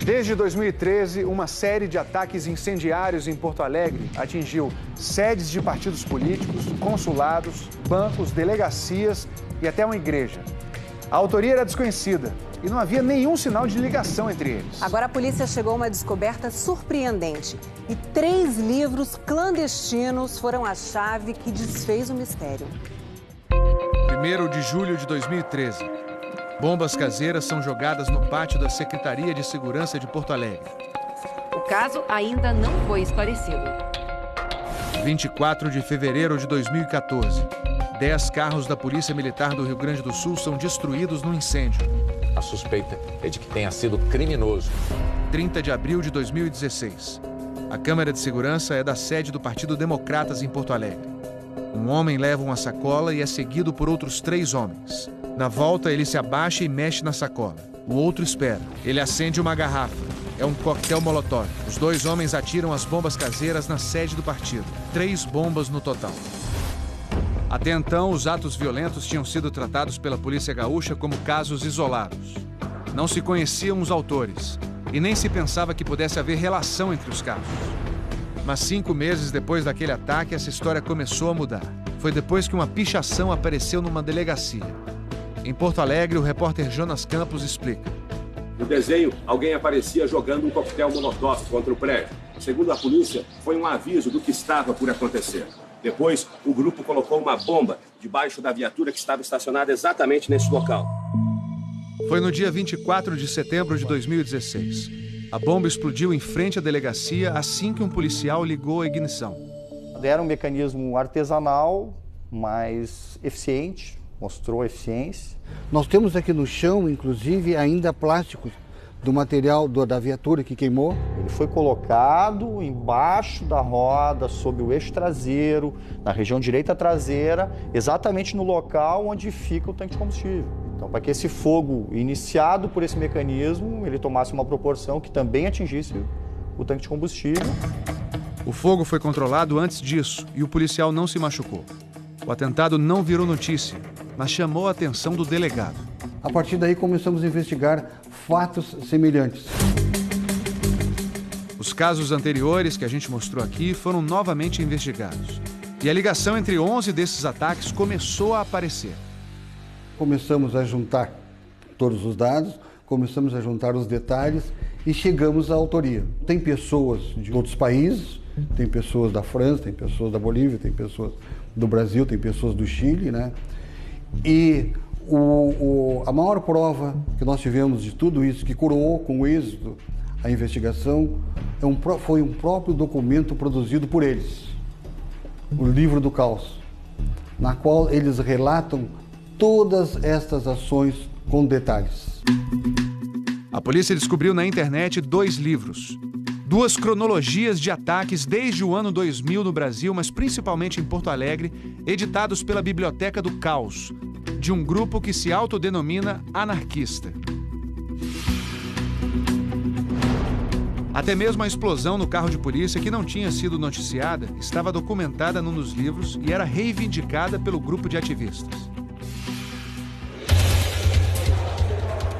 Desde 2013, uma série de ataques incendiários em Porto Alegre atingiu sedes de partidos políticos, consulados, bancos, delegacias e até uma igreja. A autoria era desconhecida e não havia nenhum sinal de ligação entre eles. Agora a polícia chegou a uma descoberta surpreendente e 3 livros clandestinos foram a chave que desfez o mistério. 1º de julho de 2013. Bombas caseiras são jogadas no pátio da Secretaria de Segurança de Porto Alegre. O caso ainda não foi esclarecido. 24 de fevereiro de 2014. 10 carros da Polícia Militar do Rio Grande do Sul são destruídos no incêndio. A suspeita é de que tenha sido criminoso. 30 de abril de 2016. A câmera de segurança é da sede do Partido Democratas em Porto Alegre. Um homem leva uma sacola e é seguido por outros 3 homens. Na volta, ele se abaixa e mexe na sacola. O outro espera. Ele acende uma garrafa. É um coquetel molotov. Os 2 homens atiram as bombas caseiras na sede do partido. 3 bombas no total. Até então, os atos violentos tinham sido tratados pela Polícia Gaúcha como casos isolados. Não se conheciam os autores e nem se pensava que pudesse haver relação entre os casos. Mas 5 meses depois daquele ataque, essa história começou a mudar. Foi depois que uma pichação apareceu numa delegacia. Em Porto Alegre, o repórter Jonas Campos explica. No desenho, alguém aparecia jogando um coquetel molotov contra o prédio. Segundo a polícia, foi um aviso do que estava por acontecer. Depois, o grupo colocou uma bomba debaixo da viatura que estava estacionada exatamente nesse local. Foi no dia 24 de setembro de 2016. A bomba explodiu em frente à delegacia assim que um policial ligou a ignição. Era um mecanismo artesanal, mas eficiente, mostrou eficiência. Nós temos aqui no chão, inclusive, ainda plásticos do material da viatura que queimou. Ele foi colocado embaixo da roda, sob o eixo traseiro, na região direita traseira, exatamente no local onde fica o tanque de combustível. Então, para que esse fogo iniciado por esse mecanismo, ele tomasse uma proporção que também atingisse o tanque de combustível. O fogo foi controlado antes disso e o policial não se machucou. O atentado não virou notícia, mas chamou a atenção do delegado. A partir daí começamos a investigar fatos semelhantes. Os casos anteriores que a gente mostrou aqui foram novamente investigados. E a ligação entre 11 desses ataques começou a aparecer. Começamos a juntar todos os dados, começamos a juntar os detalhes e chegamos à autoria. Tem pessoas de outros países, tem pessoas da França, tem pessoas da Bolívia, tem pessoas do Brasil, tem pessoas do Chile, né? E a maior prova que nós tivemos de tudo isso, que coroou com êxito a investigação, foi um próprio documento produzido por eles, o Livro do Caos, na qual eles relatam todas estas ações com detalhes. A polícia descobriu na internet 2 livros. 2 cronologias de ataques desde o ano 2000 no Brasil, mas principalmente em Porto Alegre, editados pela Biblioteca do Caos, de um grupo que se autodenomina anarquista. Até mesmo a explosão no carro de polícia, que não tinha sido noticiada, estava documentada num dos livros e era reivindicada pelo grupo de ativistas.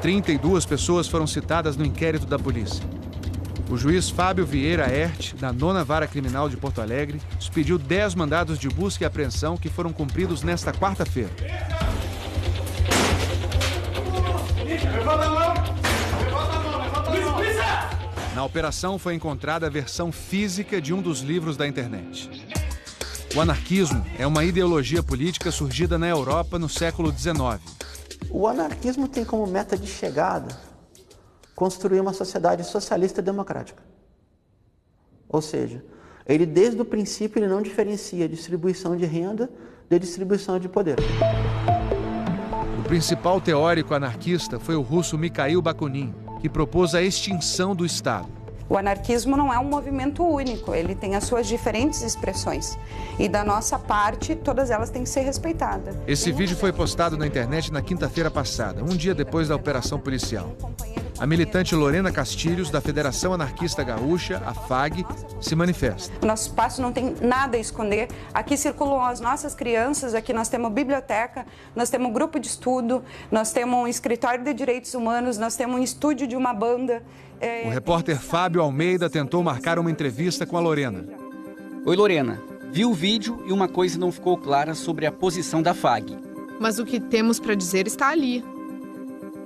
32 pessoas foram citadas no inquérito da polícia. O juiz Fábio Vieira Ert, da 9ª Vara Criminal de Porto Alegre, expediu 10 mandados de busca e apreensão que foram cumpridos nesta quarta-feira. Na operação foi encontrada a versão física de um dos livros da internet. O anarquismo é uma ideologia política surgida na Europa no século XIX. O anarquismo tem como meta de chegada construir uma sociedade socialista e democrática. Ou seja, ele desde o princípio ele não diferencia distribuição de renda de distribuição de poder. O principal teórico anarquista foi o russo Mikhail Bakunin, que propôs a extinção do Estado. O anarquismo não é um movimento único, ele tem as suas diferentes expressões. E da nossa parte, todas elas têm que ser respeitadas. Esse vídeo foi postado na internet na quinta-feira passada, um dia depois da operação policial. A militante Lorena Castilhos, da Federação Anarquista Gaúcha, a FAG, se manifesta. O nosso espaço não tem nada a esconder. Aqui circulam as nossas crianças, aqui nós temos biblioteca, nós temos um grupo de estudo, nós temos um escritório de direitos humanos, nós temos um estúdio de uma banda. O repórter Fábio Almeida tentou marcar uma entrevista com a Lorena. Oi, Lorena. Vi o vídeo e uma coisa não ficou clara sobre a posição da FAG. Mas o que temos para dizer está ali.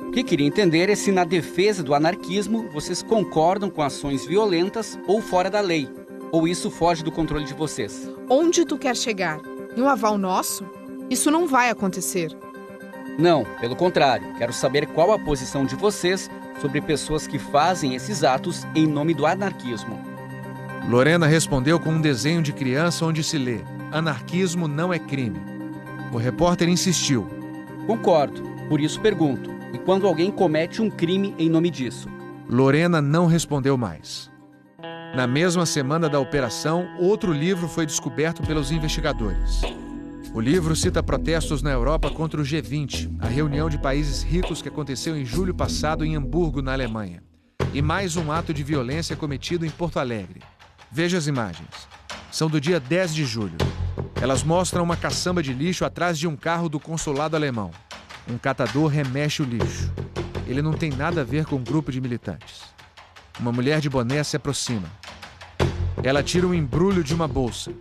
O que queria entender é se na defesa do anarquismo vocês concordam com ações violentas ou fora da lei, ou isso foge do controle de vocês. Onde tu quer chegar? Em um aval nosso? Isso não vai acontecer. Não, pelo contrário. Quero saber qual a posição de vocês sobre pessoas que fazem esses atos em nome do anarquismo. Lorena respondeu com um desenho de criança onde se lê: anarquismo não é crime. O repórter insistiu. Concordo, por isso pergunto. E quando alguém comete um crime em nome disso? Lorena não respondeu mais. Na mesma semana da operação, outro livro foi descoberto pelos investigadores. O livro cita protestos na Europa contra o G20, a reunião de países ricos que aconteceu em julho passado em Hamburgo, na Alemanha. E mais um ato de violência cometido em Porto Alegre. Veja as imagens. São do dia 10 de julho. Elas mostram uma caçamba de lixo atrás de um carro do consulado alemão. Um catador remexe o lixo. Ele não tem nada a ver com um grupo de militantes. Uma mulher de boné se aproxima. Ela tira um embrulho de uma bolsa.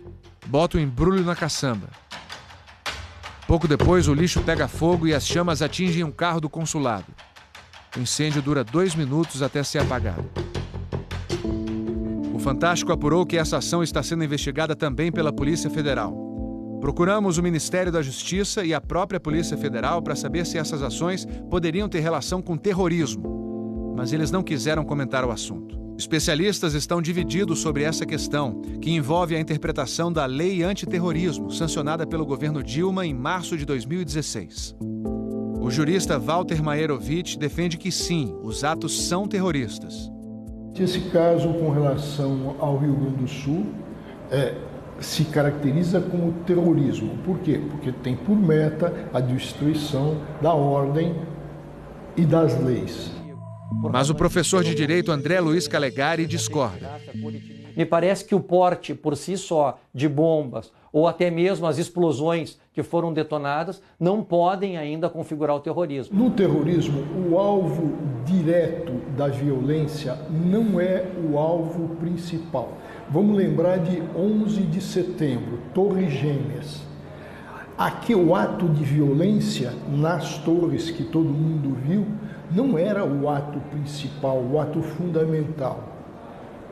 Bota o embrulho na caçamba. Pouco depois, o lixo pega fogo e as chamas atingem um carro do consulado. O incêndio dura 2 minutos até ser apagado. O Fantástico apurou que essa ação está sendo investigada também pela Polícia Federal. Procuramos o Ministério da Justiça e a própria Polícia Federal para saber se essas ações poderiam ter relação com terrorismo, mas eles não quiseram comentar o assunto. Especialistas estão divididos sobre essa questão, que envolve a interpretação da Lei Antiterrorismo, sancionada pelo governo Dilma em março de 2016. O jurista Walter Maierovitch defende que sim, os atos são terroristas. Esse caso, com relação ao Rio Grande do Sul, se caracteriza como terrorismo. Por quê? Porque tem por meta a destruição da ordem e das leis. Mas o professor de Direito André Luiz Calegari discorda. Me parece que o porte por si só de bombas ou até mesmo as explosões que foram detonadas não podem ainda configurar o terrorismo. No terrorismo, o alvo direto da violência não é o alvo principal. Vamos lembrar de 11 de setembro, Torres Gêmeas. Aqui o ato de violência nas torres que todo mundo viu não era o ato principal, o ato fundamental.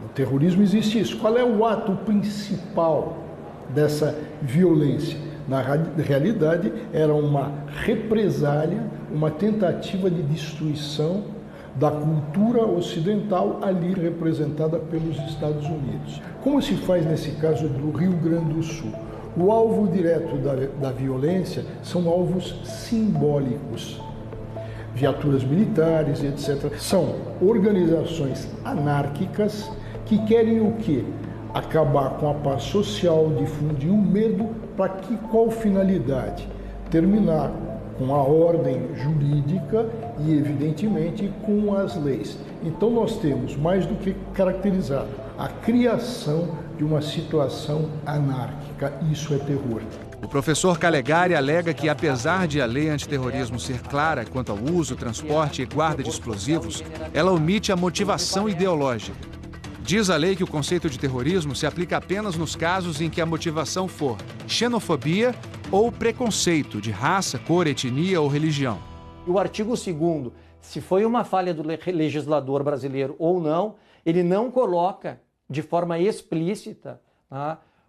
No terrorismo existe isso. Qual é o ato principal dessa violência? Na realidade, era uma represália, uma tentativa de destruição da cultura ocidental ali representada pelos Estados Unidos. Como se faz nesse caso do Rio Grande do Sul? O alvo direto da violência são alvos simbólicos. Viaturas militares, etc. São organizações anárquicas que querem o quê? Acabar com a paz social, difundir o medo, para que qual finalidade? Terminar com a ordem jurídica e, evidentemente, com as leis. Então nós temos, mais do que caracterizado, a criação de uma situação anárquica. Isso é terror. O professor Calegari alega que, apesar de a lei antiterrorismo ser clara quanto ao uso, transporte e guarda de explosivos, ela omite a motivação ideológica. Diz a lei que o conceito de terrorismo se aplica apenas nos casos em que a motivação for xenofobia ou preconceito de raça, cor, etnia ou religião. O artigo 2º, se foi uma falha do legislador brasileiro ou não, ele não coloca de forma explícita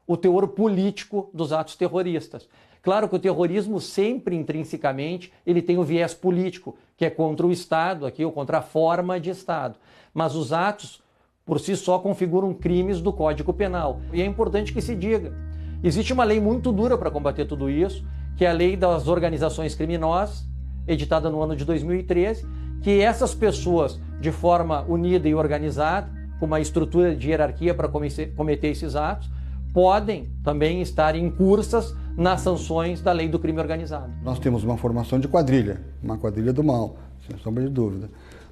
o teor político dos atos terroristas. Claro que o terrorismo sempre, intrinsecamente, ele tem o viés político, que é contra o Estado, aqui, ou contra a forma de Estado. Mas os atos, por si só, configuram crimes do Código Penal. E é importante que se diga, existe uma lei muito dura para combater tudo isso, que é a Lei das Organizações Criminosas, editada no ano de 2013, que essas pessoas, de forma unida e organizada, com uma estrutura de hierarquia para cometer esses atos, podem também estar incursas nas sanções da lei do crime organizado. Nós temos uma formação de quadrilha, uma quadrilha do mal, sem sombra de dúvida.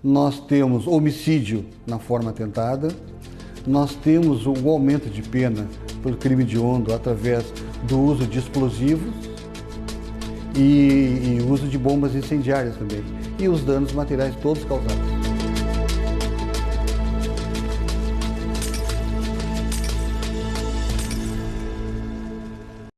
nós temos homicídio na forma tentada, nós temos o aumento de pena pelo crime hediondo através do uso de explosivos e uso de bombas incendiárias também, e os danos materiais todos causados.